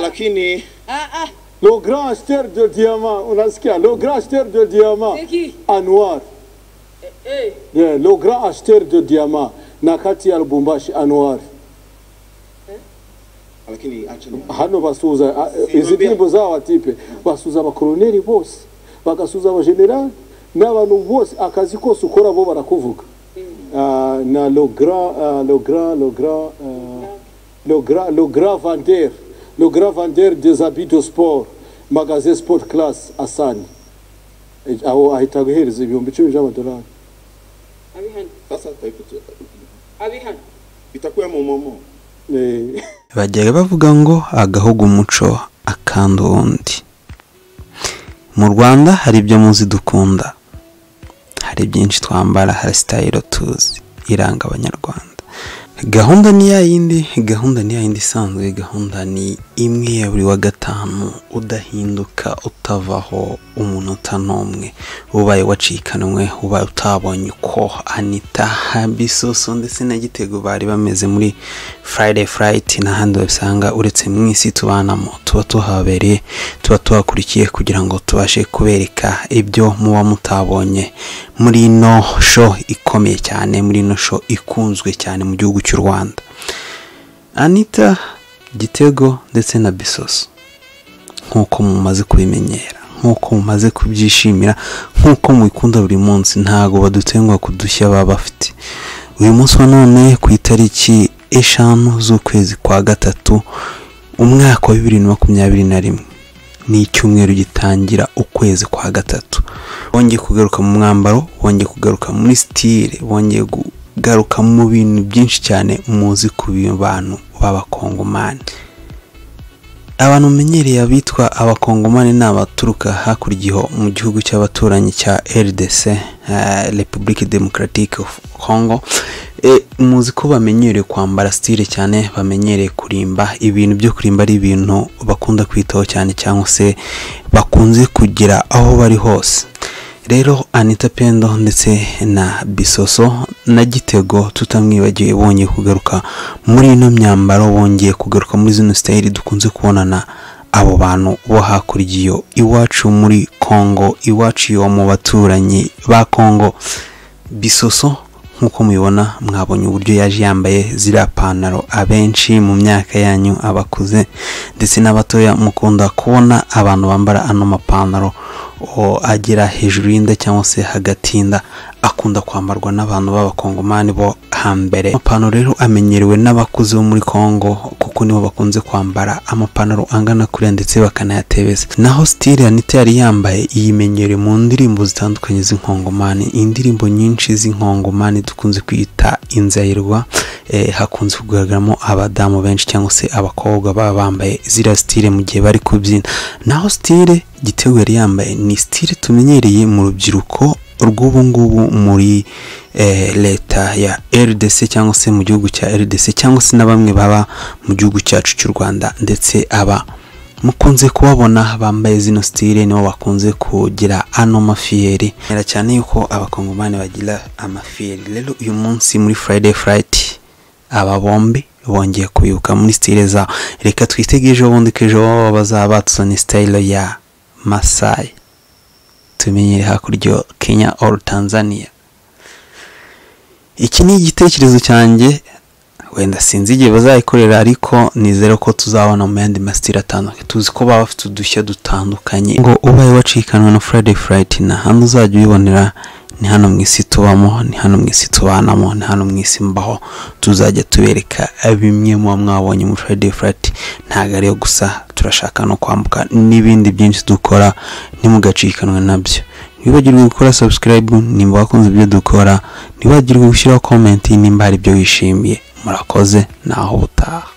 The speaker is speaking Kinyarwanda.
Lakini le grand acheteur de diamants, unasikia? Le grand acheteur de diamants. C'est qui? Anwar. Yeah, le grand acheteur de diamants na kati ya Lubumbashi Anwar. Lakini acha hano basuza izidimbo za watipe basuza abakoloneli bose bagasuza abageneral n'abantu bose akazi kose ukora bo barakuvuga. Na le grand vendeur des habits de sport, magasin sport class Asani. Aho ahitaguhereza ibihumbi 10 by'amadolari. sasa abihan itakuwa momo bajyaga bavuga ngo agahugu umuco akandi undi. Mu Rwanda hari ibyo muzi dukunda, hari byinshi twambara, hari style tuzi iranga abanyarwanda. Gahunda ni yindi isanzwe. Gahunda ni imwe ya buri wa gatanu udahinduka utavaho umunota n'umwe. Ubaye wacikanwe, ubaye utabonye ko Anita Bissosso ndetse na Gitego bari bameze muri Friday Fright n'ahandi babisanga uretse mwisi tubanamo, tuba tuhabereye, tuba tuhakurikiye kugira ngo tubashe kubereka ibyo muba mutabonye muri no show ikomeye cyane, muri no show ikunzwe cyane mu gihugu cy'u Rwanda. Anita, Gitego ndetse na Bissosso, nkuko mumaze kubimenyera, nkuko mumaze kubyishimira, nkuko mubikunda buri munsi, ntago badutengwa kudushya baba bafite. Uyu munsi wa none ku itariki 5 z'ukwezi kwa gatatu umwaka wa 2021 ni icyumweru gitangira ukwezi kwa gatatu. Bongeye kugaruka mu mwambaro, bongeye kugaruka muri style, bongeye kugaruka mu bintu byinshi cyane muzi ku bantu b'abakongomani. Abantu menyereye abitwa abakongomani n'abaturuka hakurya mu gihugu cy'abaturanyi cya RDC, Republique Democratique of Congo. Muzi ko bamenyereye kwambara style cyane, bamenyereye kurimba. Ibintu byo kurimba ari ibintu bakunda kwitaho cyane cyangwa se bakunze kugira aho bari hose. Rero Anita Pendo ndetse na Bissosso na Gitego tutamwibagiye bongeye kugaruka muri ino myambaro, bongeye kugaruka muri zino style dukunze kubonana abo bantu bo hakurya iwacu muri Congo, iwacu yo mu baturanyi ba Congo. Bissosso nkuko mubibona, mwabonye uburyo yaje yambaye zira pantaro. Abenshi mu myaka yanyu abakuze ndetse n'abatoya mukunda kubona abantu bambara ano mapantaro agera hejuru y'inda cyangwa se hagatinda, akunda kwambarwa n'abantu b'abakongomani bo hambere. Amapantaro rero amenyerewe n'abakuze bo muri Congo kuko nibo bakunze kwambara amapantaro angana kuri ndetse bakanayatebeza. Naho style Anita yari yambaye iyimenyere mu ndirimbo zitandukanye z'inkongomani, indirimbo nyinshi z'inkongomani dukunze kwita inzayirwa. Hakunze kugaragaramo abadamu benshi cyangwa se abakobwa baba bambaye zira style mu gihe bari kubyina. Naho style Gitego yari yambaye ni style tumenyereye mu rubyiruko rw'ubu ngubu muri leta ya RDC cyangwa se mu gihugu cya RDC cyangwa se na bamwe baba mu gihugu cyacu cy'u Rwanda, ndetse aba mukunze kubabona bambaye zino style nibo bakunze kugira ano mafieri. Era cyane yuko abakongomani bagira amafieri. Rero uyu munsi muri Friday Fright aba bombi bongeye kuyuka muri style za. Reka twitegereje ubundi kejo bazaba batsoni style ya Masai tumenyere hakurya Kenya or Tanzania. Iki ni igitekerezo cyanjye, wenda sinzi igihe bazayikorera, ariko nizere ko tuzabona mu yandi mastira atandukanye. Tuzi ko baba bafite udushya dutandukanye. Ngo ubaye wacikanwa na Friday Fright na hano uzajya ubibonera ni hano mwisi tubamo, ni hano mwisi tubanamo, ni hano mwisi mbaho. Tuzajya tubereka bimwe mu mwabonye mu Friday Fright. Ntago ariyo gusa, turashaka no kwambuka n'ibindi byinshi dukora, nimugacikanwa nabyo. Nibagirwe gukora subscribe nimba wakunze ibyo dukora, nibagirwe gushyiraho comment nimba hari ibyo wishimiye. Murakoze naho butaha.